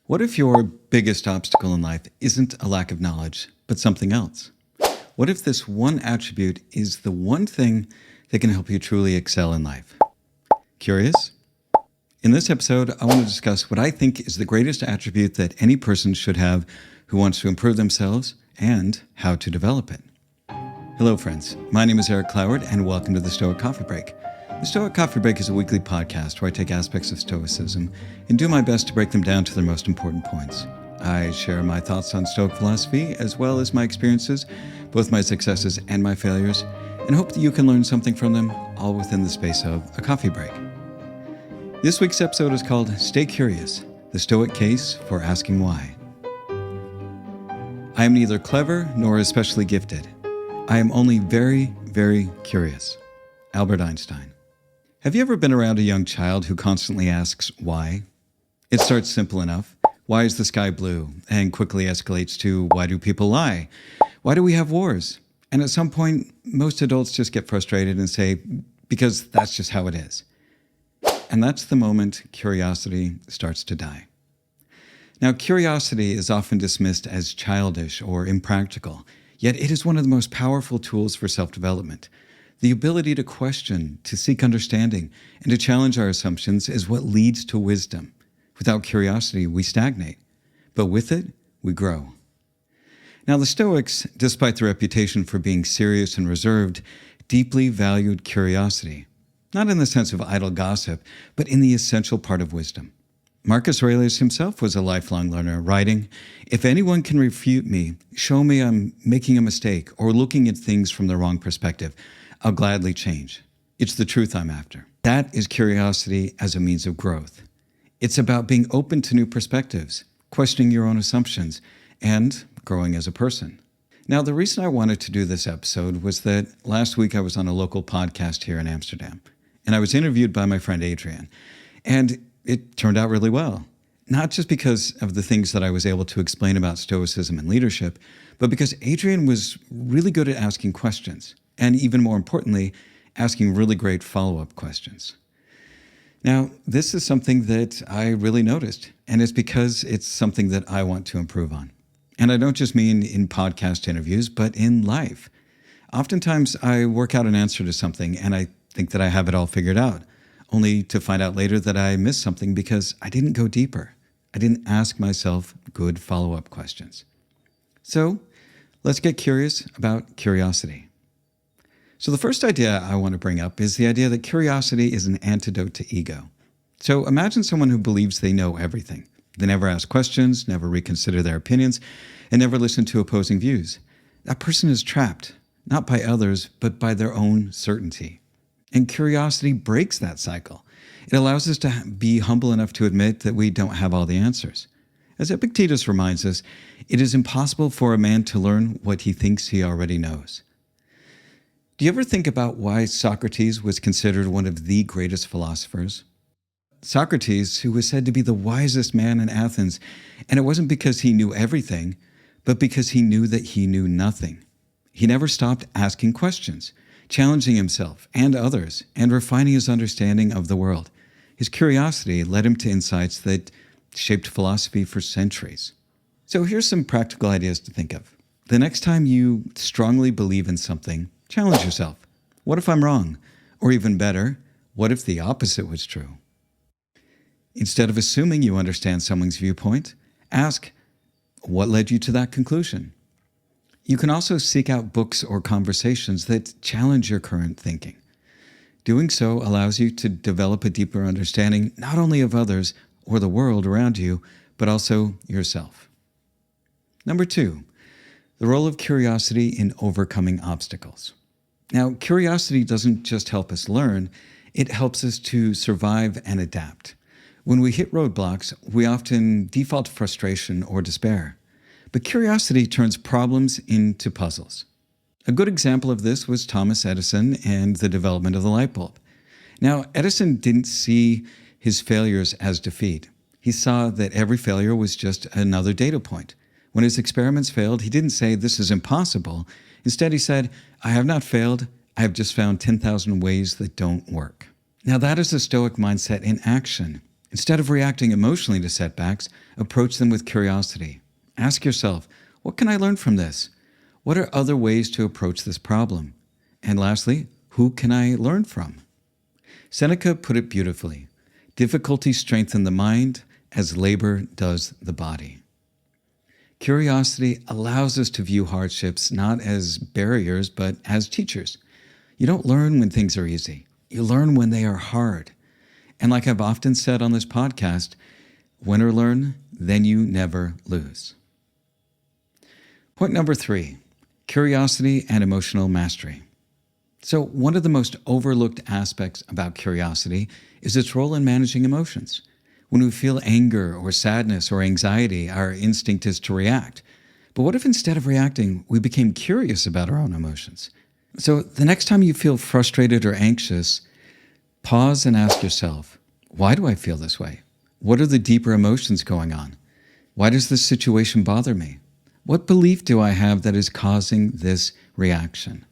What if your biggest obstacle in life isn't a lack of knowledge, but something else? What if this one attribute is the one thing that can help you truly excel in life? Curious? In this episode, I want to discuss what I think is the greatest attribute that any person should have who wants to improve themselves and how to develop it. Hello, friends. My name is Eric Cloward, and welcome to the Stoic Coffee Break. The Stoic Coffee Break is a weekly podcast where I take aspects of Stoicism and do my best to break them down to their most important points. I share my thoughts on Stoic philosophy, as well as my experiences, both my successes and my failures, and hope that you can learn something from them, all within the space of a coffee break. This week's episode is called Stay Curious, the Stoic Case for Asking Why. I am neither clever nor especially gifted. I am only very, very curious. Albert Einstein. Have you ever been around a young child who constantly asks why? It starts simple enough. Why is the sky blue? And quickly escalates to why do people lie? Why do we have wars? And at some point, most adults just get frustrated and say, because that's just how it is. And that's the moment curiosity starts to die. Now, curiosity is often dismissed as childish or impractical, yet it is one of the most powerful tools for self-development. The ability to question, to seek understanding, and to challenge our assumptions is what leads to wisdom. Without curiosity, we stagnate, but with it, we grow. Now, the Stoics, despite their reputation for being serious and reserved, deeply valued curiosity, not in the sense of idle gossip, but in the essential part of wisdom. Marcus Aurelius himself was a lifelong learner, writing, "If anyone can refute me, show me I'm making a mistake or looking at things from the wrong perspective, I'll gladly change. It's the truth I'm after." That is curiosity as a means of growth. It's about being open to new perspectives, questioning your own assumptions, and growing as a person. Now, the reason I wanted to do this episode was that last week I was on a local podcast here in Amsterdam, and I was interviewed by my friend Adrian, and it turned out really well. Not just because of the things that I was able to explain about Stoicism and leadership, but because Adrian was really good at asking questions. And even more importantly, asking really great follow-up questions. Now, this is something that I really noticed, and it's because it's something that I want to improve on. And I don't just mean in podcast interviews, but in life. Oftentimes, I work out an answer to something, and I think that I have it all figured out, only to find out later that I missed something because I didn't go deeper. I didn't ask myself good follow-up questions. So, let's get curious about curiosity. So the first idea I want to bring up is the idea that curiosity is an antidote to ego. So imagine someone who believes they know everything. They never ask questions, never reconsider their opinions, and never listen to opposing views. That person is trapped, not by others, but by their own certainty. And curiosity breaks that cycle. It allows us to be humble enough to admit that we don't have all the answers. As Epictetus reminds us, it is impossible for a man to learn what he thinks he already knows. Do you ever think about why Socrates was considered one of the greatest philosophers? Socrates, who was said to be the wisest man in Athens, and it wasn't because he knew everything, but because he knew that he knew nothing. He never stopped asking questions, challenging himself and others, and refining his understanding of the world. His curiosity led him to insights that shaped philosophy for centuries. So here's some practical ideas to think of. The next time you strongly believe in something, challenge yourself. What if I'm wrong? Or even better, what if the opposite was true? Instead of assuming you understand someone's viewpoint, ask, what led you to that conclusion? You can also seek out books or conversations that challenge your current thinking. Doing so allows you to develop a deeper understanding not only of others or the world around you, but also yourself. Number 2, the role of curiosity in overcoming obstacles. Now, curiosity doesn't just help us learn, it helps us to survive and adapt. When we hit roadblocks, we often default to frustration or despair. But curiosity turns problems into puzzles. A good example of this was Thomas Edison and the development of the light bulb. Now, Edison didn't see his failures as defeat. He saw that every failure was just another data point. When his experiments failed, he didn't say, "This is impossible." Instead, he said, "I have not failed. I have just found 10,000 ways that don't work." Now, that is a Stoic mindset in action. Instead of reacting emotionally to setbacks, approach them with curiosity. Ask yourself, what can I learn from this? What are other ways to approach this problem? And lastly, who can I learn from? Seneca put it beautifully. Difficulty strengthens the mind as labor does the body. Curiosity allows us to view hardships not as barriers, but as teachers. You don't learn when things are easy. You learn when they are hard. And like I've often said on this podcast, win or learn, then you never lose. Point number 3, curiosity and emotional mastery. So one of the most overlooked aspects about curiosity is its role in managing emotions. When we feel anger or sadness or anxiety, our instinct is to react. But what if instead of reacting, we became curious about our own emotions? So the next time you feel frustrated or anxious, pause and ask yourself, why do I feel this way? What are the deeper emotions going on? Why does this situation bother me? What belief do I have that is causing this reaction?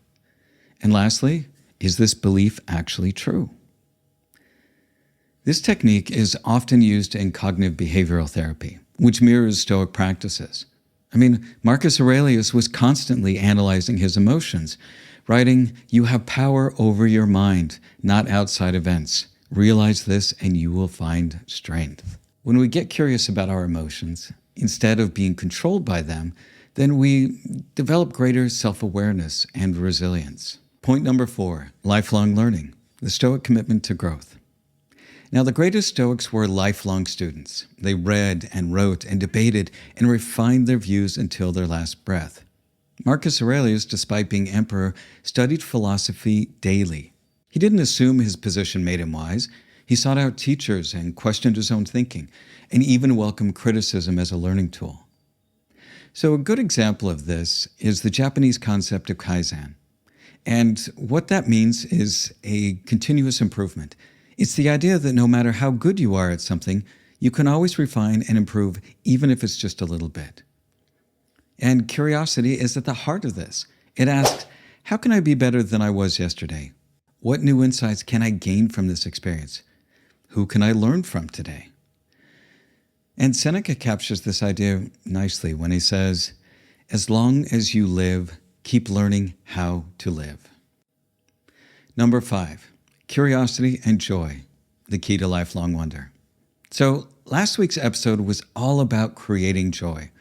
And lastly, is this belief actually true? This technique is often used in cognitive behavioral therapy, which mirrors Stoic practices. Marcus Aurelius was constantly analyzing his emotions, writing, "You have power over your mind, not outside events. Realize this and you will find strength." When we get curious about our emotions, instead of being controlled by them, then we develop greater self-awareness and resilience. Point number 4, lifelong learning, the Stoic commitment to growth. Now, the greatest Stoics were lifelong students. They read and wrote and debated and refined their views until their last breath. Marcus Aurelius, despite being emperor, studied philosophy daily. He didn't assume his position made him wise. He sought out teachers and questioned his own thinking, and even welcomed criticism as a learning tool. So a good example of this is the Japanese concept of Kaizen. And what that means is a continuous improvement. It's the idea that no matter how good you are at something, you can always refine and improve, even if it's just a little bit. And curiosity is at the heart of this. It asks, how can I be better than I was yesterday? What new insights can I gain from this experience? Who can I learn from today? And Seneca captures this idea nicely when he says, as long as you live, keep learning how to live. Number 5, curiosity and joy, the key to lifelong wonder. So last week's episode was all about creating joy.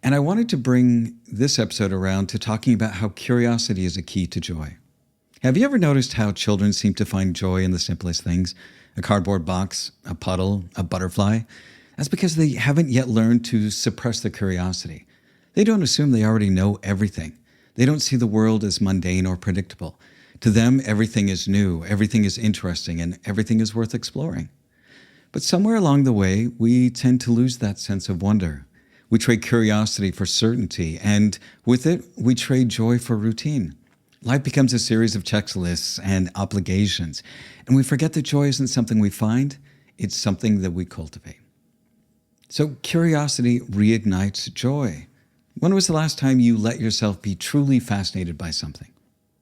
And I wanted to bring this episode around to talking about how curiosity is a key to joy. Have you ever noticed how children seem to find joy in the simplest things? A cardboard box, a puddle, a butterfly? That's because they haven't yet learned to suppress their curiosity. They don't assume they already know everything. They don't see the world as mundane or predictable. To them, everything is new, everything is interesting, and everything is worth exploring. But somewhere along the way, we tend to lose that sense of wonder. We trade curiosity for certainty, and with it, we trade joy for routine. Life becomes a series of checklists and obligations, and we forget that joy isn't something we find, it's something that we cultivate. So curiosity reignites joy. When was the last time you let yourself be truly fascinated by something?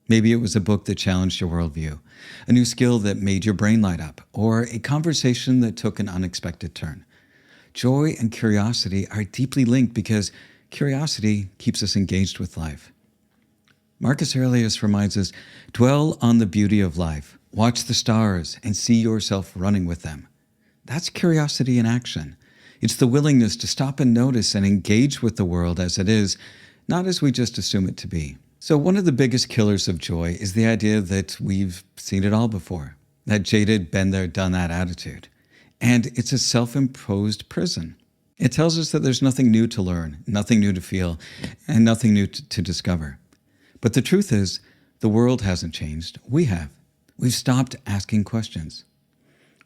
Maybe it was a book that challenged your worldview, a new skill that made your brain light up, or a conversation that took an unexpected turn. Joy and curiosity are deeply linked because curiosity keeps us engaged with life. Marcus Aurelius reminds us, dwell on the beauty of life, watch the stars, and see yourself running with them. That's curiosity in action. It's the willingness to stop and notice and engage with the world as it is, not as we just assume it to be. So one of the biggest killers of joy is the idea that we've seen it all before, that jaded, been there, done that attitude. And it's a self-imposed prison. It tells us that there's nothing new to learn, nothing new to feel, and nothing new to discover. But the truth is, the world hasn't changed. We have. We've stopped asking questions.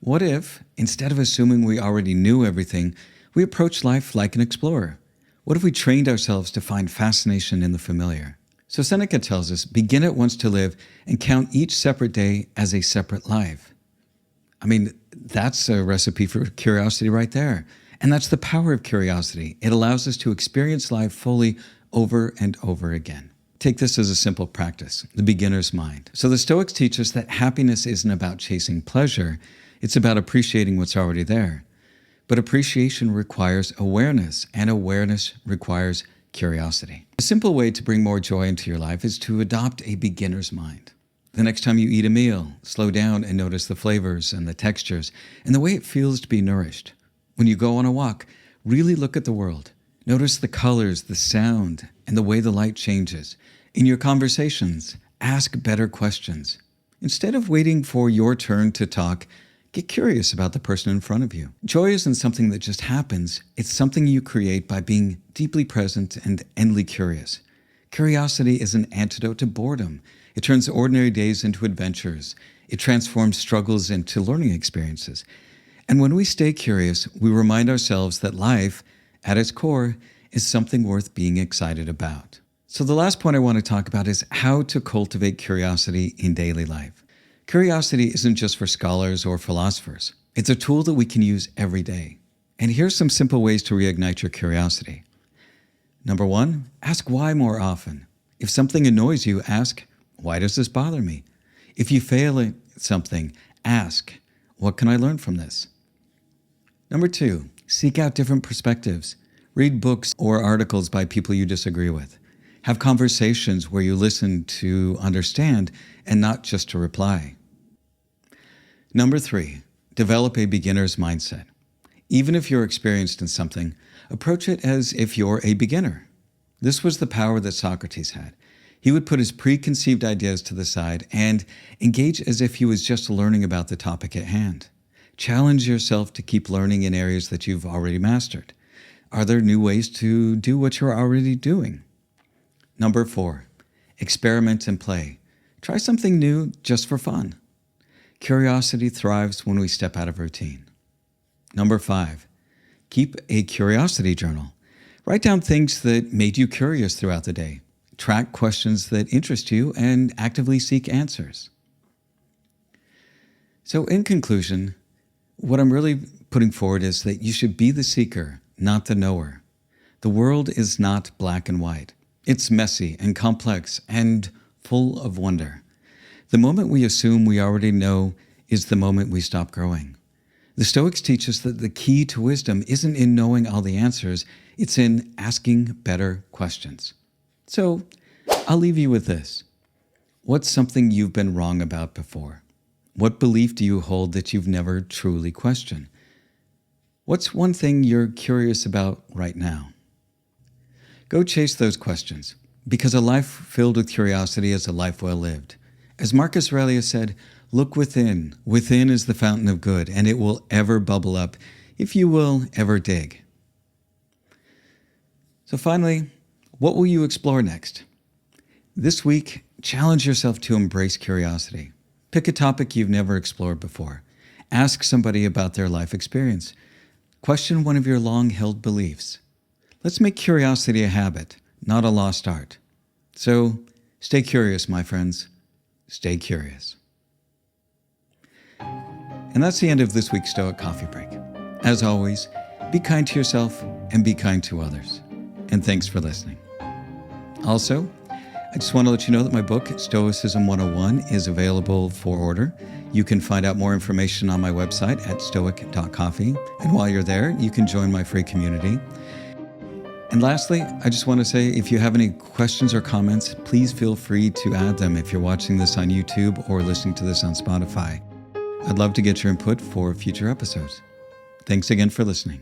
What if, instead of assuming we already knew everything, we approach life like an explorer? What if we trained ourselves to find fascination in the familiar? So Seneca tells us, begin at once to live and count each separate day as a separate life. That's a recipe for curiosity right there. And that's the power of curiosity. It allows us to experience life fully over and over again. Take this as a simple practice, the beginner's mind. So the Stoics teach us that happiness isn't about chasing pleasure. It's about appreciating what's already there. But appreciation requires awareness, and awareness requires curiosity. A simple way to bring more joy into your life is to adopt a beginner's mind. The next time you eat a meal, slow down and notice the flavors and the textures and the way it feels to be nourished. When you go on a walk, really look at the world. Notice the colors, the sound, and the way the light changes. In your conversations, ask better questions. Instead of waiting for your turn to talk, get curious about the person in front of you. Joy isn't something that just happens. It's something you create by being deeply present and endlessly curious. Curiosity is an antidote to boredom. It turns ordinary days into adventures. It transforms struggles into learning experiences. And when we stay curious, we remind ourselves that life, at its core, is something worth being excited about. So the last point I want to talk about is how to cultivate curiosity in daily life. Curiosity isn't just for scholars or philosophers. It's a tool that we can use every day. And here's some simple ways to reignite your curiosity. Number 1, ask why more often. If something annoys you, ask, why does this bother me? If you fail at something, ask, what can I learn from this? Number 2, seek out different perspectives. Read books or articles by people you disagree with. Have conversations where you listen to understand and not just to reply. Number 3, develop a beginner's mindset. Even if you're experienced in something, approach it as if you're a beginner. This was the power that Socrates had. He would put his preconceived ideas to the side and engage as if he was just learning about the topic at hand. Challenge yourself to keep learning in areas that you've already mastered. Are there new ways to do what you're already doing? Number 4, experiment and play. Try something new just for fun. Curiosity thrives when we step out of routine. Number 5, keep a curiosity journal. Write down things that made you curious throughout the day. Track questions that interest you and actively seek answers. So in conclusion, what I'm really putting forward is that you should be the seeker, not the knower. The world is not black and white. It's messy and complex and full of wonder. The moment we assume we already know is the moment we stop growing. The Stoics teach us that the key to wisdom isn't in knowing all the answers, it's in asking better questions. So, I'll leave you with this. What's something you've been wrong about before? What belief do you hold that you've never truly questioned? What's one thing you're curious about right now? Go chase those questions, because a life filled with curiosity is a life well lived. As Marcus Aurelius said, look within. Within is the fountain of good, and it will ever bubble up if you will ever dig. So finally, what will you explore next? This week, challenge yourself to embrace curiosity. Pick a topic you've never explored before. Ask somebody about their life experience. Question one of your long-held beliefs. Let's make curiosity a habit, not a lost art. So, stay curious, my friends. Stay curious. And that's the end of this week's Stoic Coffee Break. As always, be kind to yourself and be kind to others. And thanks for listening. Also, I just want to let you know that my book, Stoicism 101, is available for order. You can find out more information on my website at stoic.coffee. And while you're there, you can join my free community. And lastly, I just want to say, if you have any questions or comments, please feel free to add them if you're watching this on YouTube or listening to this on Spotify. I'd love to get your input for future episodes. Thanks again for listening.